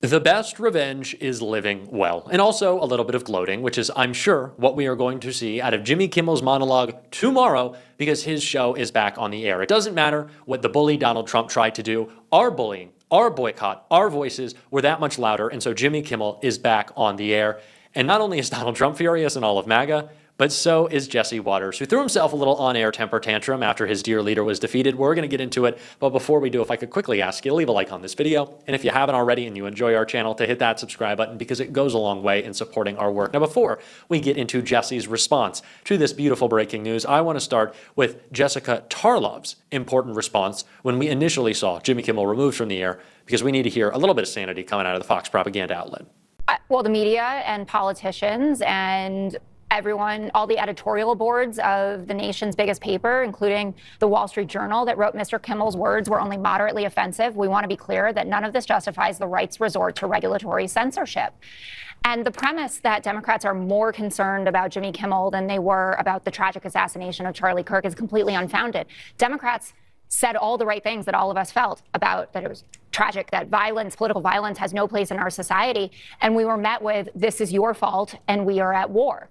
The best revenge is living well, and also a little bit of gloating, which is, I'm sure, what we are going to see out of Jimmy Kimmel's monologue tomorrow because his show is back on the air. It doesn't matter what the bully Donald Trump tried to do. Our bullying, our boycott, our voices were that much louder, and so Jimmy Kimmel is back on the air. And not only is Donald Trump furious and all of MAGA, but so is Jesse Waters, who threw himself a little on-air temper tantrum after his dear leader was defeated. We're going to get into it, but before we do, if I could quickly ask you to leave a like on this video, and if you haven't already and you enjoy our channel, to hit that subscribe button because it goes a long way in supporting our work. Now, before we get into Jesse's response to this beautiful breaking news, I want to start with Jessica Tarlov's important response when we initially saw Jimmy Kimmel removed from the air, because we need to hear a little bit of sanity coming out of the Fox propaganda outlet. Well, the media and politicians and everyone, all the editorial boards of the nation's biggest paper, including the Wall Street Journal, that wrote Mr. Kimmel's words were only moderately offensive. We want to be clear that none of this justifies the right's resort to regulatory censorship. And the premise that Democrats are more concerned about Jimmy Kimmel than they were about the tragic assassination of Charlie Kirk is completely unfounded. Democrats said all the right things that all of us felt about, that it was tragic, that violence, political violence, has no place in our society. And we were met with, this is your fault, and we are at war.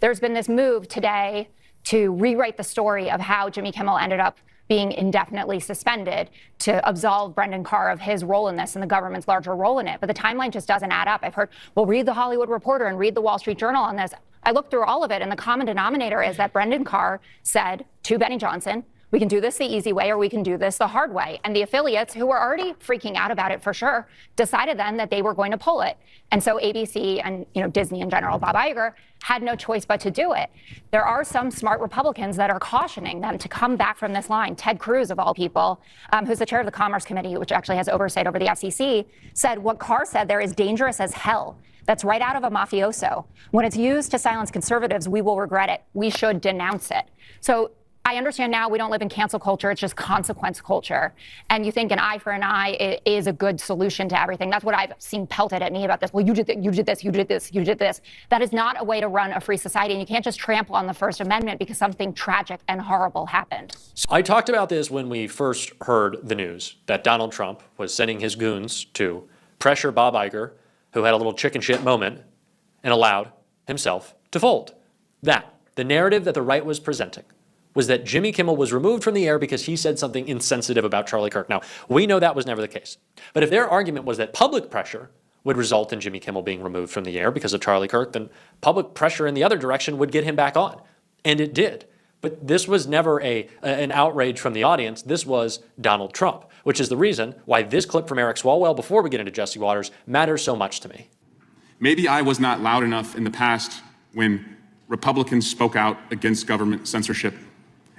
There's been this move today to rewrite the story of how Jimmy Kimmel ended up being indefinitely suspended, to absolve Brendan Carr of his role in this and the government's larger role in it. But the timeline just doesn't add up. I've heard, well, read the Hollywood Reporter and read the Wall Street Journal on this. I looked through all of it, and the common denominator is that Brendan Carr said to Benny Johnson, we can do this the easy way or we can do this the hard way. And the affiliates, who were already freaking out about it for sure, decided then that they were going to pull it. And so ABC and Disney in general, Bob Iger, had no choice but to do it. There are some smart Republicans that are cautioning them to come back from this line. Ted Cruz, of all people, who's the chair of the Commerce Committee, which actually has oversight over the FCC, said what Carr said there is dangerous as hell. That's right out of a mafioso. When it's used to silence conservatives, we will regret it. We should denounce it. So I understand now we don't live in cancel culture. It's just consequence culture. And you think an eye for an eye is a good solution to everything. That's what I've seen pelted at me about this. Well, you did this, you did this, you did this, you did this. That is not a way to run a free society. And you can't just trample on the First Amendment because something tragic and horrible happened. I talked about this when we first heard the news that Donald Trump was sending his goons to pressure Bob Iger, who had a little chicken shit moment and allowed himself to fold. That, the narrative that the right was presenting, was that Jimmy Kimmel was removed from the air because he said something insensitive about Charlie Kirk. Now, we know that was never the case. But if their argument was that public pressure would result in Jimmy Kimmel being removed from the air because of Charlie Kirk, then public pressure in the other direction would get him back on. And it did. But this was never an outrage from the audience. This was Donald Trump, which is the reason why this clip from Eric Swalwell, before we get into Jesse Waters, matters so much to me. Maybe I was not loud enough in the past when Republicans spoke out against government censorship.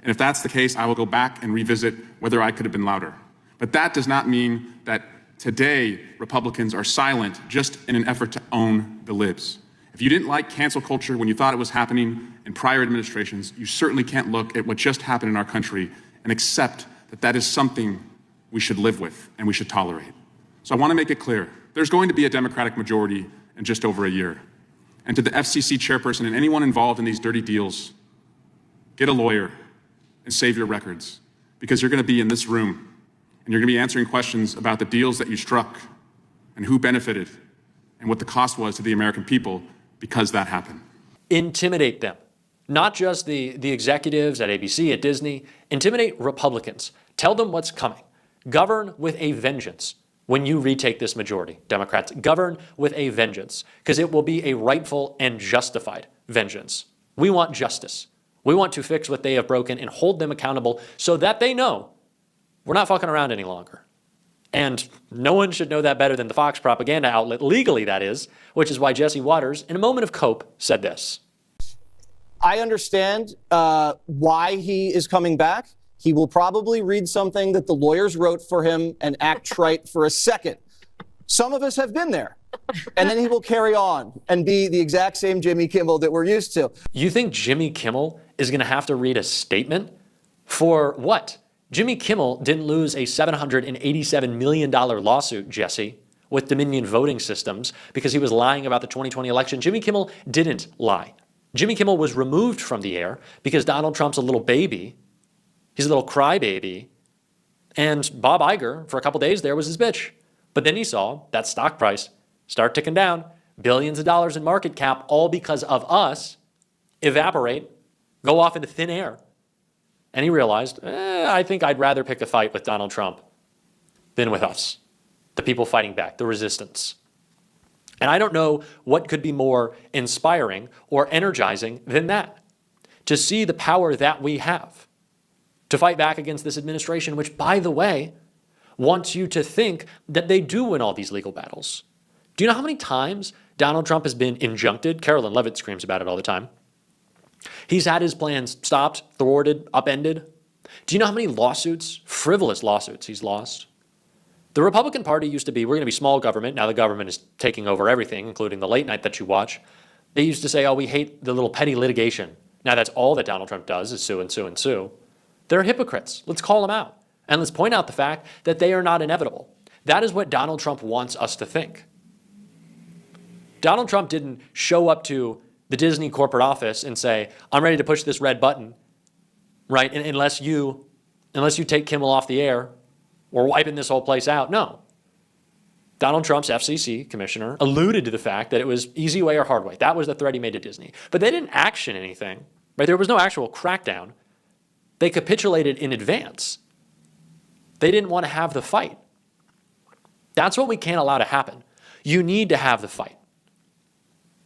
And if that's the case, I will go back and revisit whether I could have been louder. But that does not mean that today Republicans are silent just in an effort to own the libs. If you didn't like cancel culture when you thought it was happening in prior administrations, you certainly can't look at what just happened in our country and accept that that is something we should live with and we should tolerate. So I want to make it clear, there's going to be a Democratic majority in just over a year. And to the FCC chairperson and anyone involved in these dirty deals, get a lawyer and save your records, because you're going to be in this room and you're going to be answering questions about the deals that you struck and who benefited and what the cost was to the American people because that happened. Intimidate them. Not just the executives at ABC, at Disney. Intimidate Republicans. Tell them what's coming. Govern with a vengeance when you retake this majority. Democrats, govern with a vengeance, because it will be a rightful and justified vengeance. We want justice. We want to fix what they have broken and hold them accountable so that they know we're not fucking around any longer. And no one should know that better than the Fox propaganda outlet, legally that is, which is why Jesse Waters, in a moment of cope, said this. I understand why he is coming back. He will probably read something that the lawyers wrote for him and act trite for a second. Some of us have been there. And then he will carry on and be the exact same Jimmy Kimmel that we're used to. You think Jimmy Kimmel is going to have to read a statement? For what? Jimmy Kimmel didn't lose a $787 million lawsuit, Jesse, with Dominion voting systems because he was lying about the 2020 election. Jimmy Kimmel didn't lie. Jimmy Kimmel was removed from the air because Donald Trump's a little baby. He's a little crybaby. And Bob Iger, for a couple days there, was his bitch. But then he saw that stock price start ticking down, billions of dollars in market cap, all because of us, evaporate, go off into thin air. And he realized, I think I'd rather pick a fight with Donald Trump than with us, the people fighting back, the resistance. And I don't know what could be more inspiring or energizing than that, to see the power that we have to fight back against this administration, which, by the way, wants you to think that they do win all these legal battles. Do you know how many times Donald Trump has been injuncted? Carolyn Levitt screams about it all the time. He's had his plans stopped, thwarted, upended. Do you know how many lawsuits, frivolous lawsuits, he's lost? The Republican Party used to be, we're going to be small government. Now the government is taking over everything, including the late night that you watch. They used to say, oh, we hate the little petty litigation. Now that's all that Donald Trump does is sue and sue and sue. They're hypocrites. Let's call them out. And let's point out the fact that they are not inevitable. That is what Donald Trump wants us to think. Donald Trump didn't show up to the Disney corporate office and say, I'm ready to push this red button, right? And unless you take Kimmel off the air, we're wiping this whole place out. No. Donald Trump's FCC commissioner alluded to the fact that it was easy way or hard way. That was the threat he made to Disney. But they didn't action anything, right? There was no actual crackdown. They capitulated in advance. They didn't want to have the fight. That's what we can't allow to happen. You need to have the fight.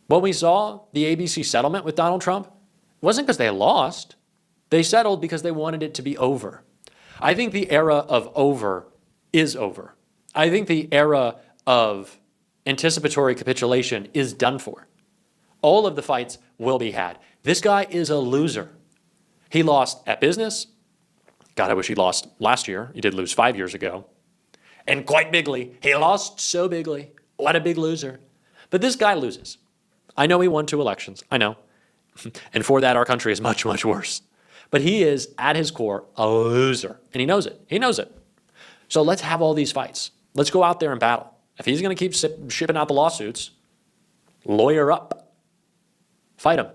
When we saw the ABC settlement with Donald Trump, it wasn't because they lost. They settled because they wanted it to be over. I think the era of over is over. I think the era of anticipatory capitulation is done for. All of the fights will be had. This guy is a loser. He lost at business. God, I wish he lost last year. He did lose 5 years ago. And quite bigly. He lost so bigly. What a big loser. But this guy loses. I know he won 2 elections. I know. And for that, our country is much, much worse. But he is, at his core, a loser. And he knows it. He knows it. So let's have all these fights. Let's go out there and battle. If he's going to keep shipping out the lawsuits, lawyer up. Fight him.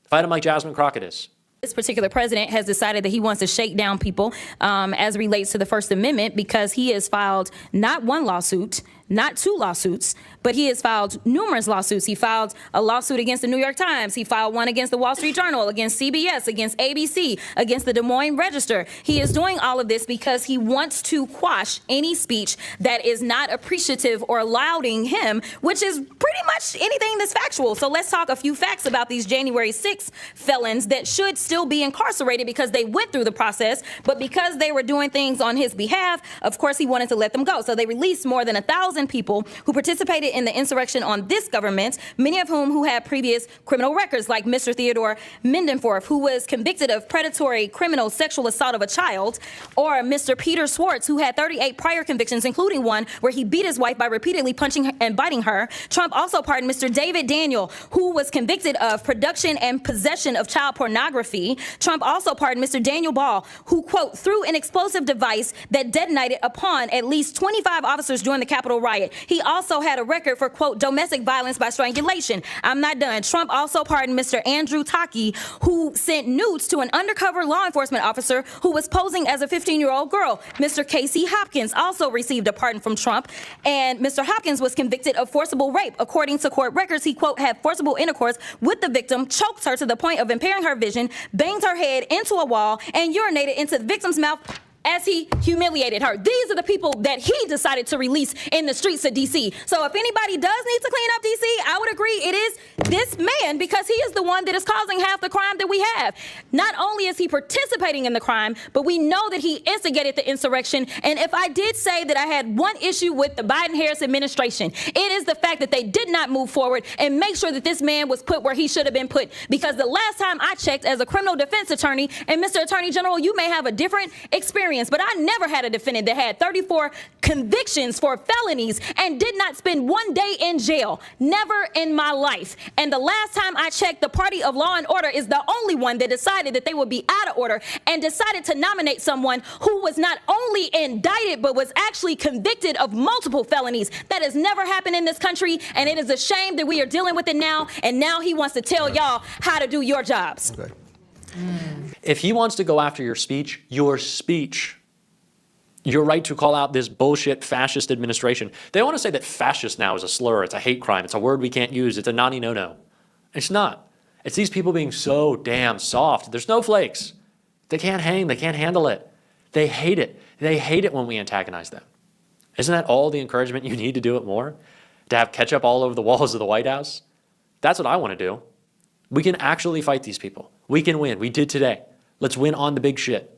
Fight him like Jasmine Crockett is. This particular president has decided that he wants to shake down people as relates to the First Amendment because he has filed not 1 lawsuit, not 2 lawsuits, but he has filed numerous lawsuits. He filed a lawsuit against the New York Times. He filed one against the Wall Street Journal, against CBS, against ABC, against the Des Moines Register. He is doing all of this because he wants to quash any speech that is not appreciative or lauding him, which is pretty much anything that's factual. So let's talk a few facts about these January 6th felons that should still be incarcerated because they went through the process, but because they were doing things on his behalf, of course, he wanted to let them go. So they released more than 1,000 people who participated in the insurrection on this government, many of whom who had previous criminal records, like Mr. Theodore Mendenforth, who was convicted of predatory criminal sexual assault of a child, or Mr. Peter Schwartz, who had 38 prior convictions, including one where he beat his wife by repeatedly punching and biting her. Trump also pardoned Mr. David Daniel, who was convicted of production and possession of child pornography. Trump also pardoned Mr. Daniel Ball, who, quote, threw an explosive device that detonated upon at least 25 officers during the Capitol riot. He also had a record for, quote, domestic violence by strangulation. I'm not done. Trump also pardoned Mr. Andrew Taki, who sent nudes to an undercover law enforcement officer who was posing as a 15-year-old girl. Mr. Casey Hopkins also received a pardon from Trump, and Mr. Hopkins was convicted of forcible rape. According to court records, he, quote, had forcible intercourse with the victim, choked her to the point of impairing her vision, banged her head into a wall, and urinated into the victim's mouth as he humiliated her. These are the people that he decided to release in the streets of D.C. So if anybody does need to clean up D.C., I would agree it is this man, because he is the one that is causing half the crime that we have. Not only is he participating in the crime, but we know that he instigated the insurrection. And if I did say that I had one issue with the Biden-Harris administration, it is the fact that they did not move forward and make sure that this man was put where he should have been put. Because the last time I checked as a criminal defense attorney, and Mr. Attorney General, you may have a different experience, but I never had a defendant that had 34 convictions for felonies and did not spend 1 day in jail. Never in my life. And the last time I checked, the party of law and order is the only one that decided that they would be out of order and decided to nominate someone who was not only indicted, but was actually convicted of multiple felonies. That has never happened in this country, and it is a shame that we are dealing with it now, and now he wants to tell y'all how to do your jobs. Okay. If he wants to go after your speech, your right to call out this bullshit fascist administration. They want to say that fascist now is a slur, it's a hate crime, it's a word we can't use, it's a naughty no-no. It's not. It's these people being so damn soft. They're snowflakes. They can't hang, they can't handle it. They hate it. They hate it when we antagonize them. Isn't that all the encouragement you need to do it more? To have ketchup all over the walls of the White House? That's what I want to do. We can actually fight these people. We can win. We did today. Let's win on the big shit.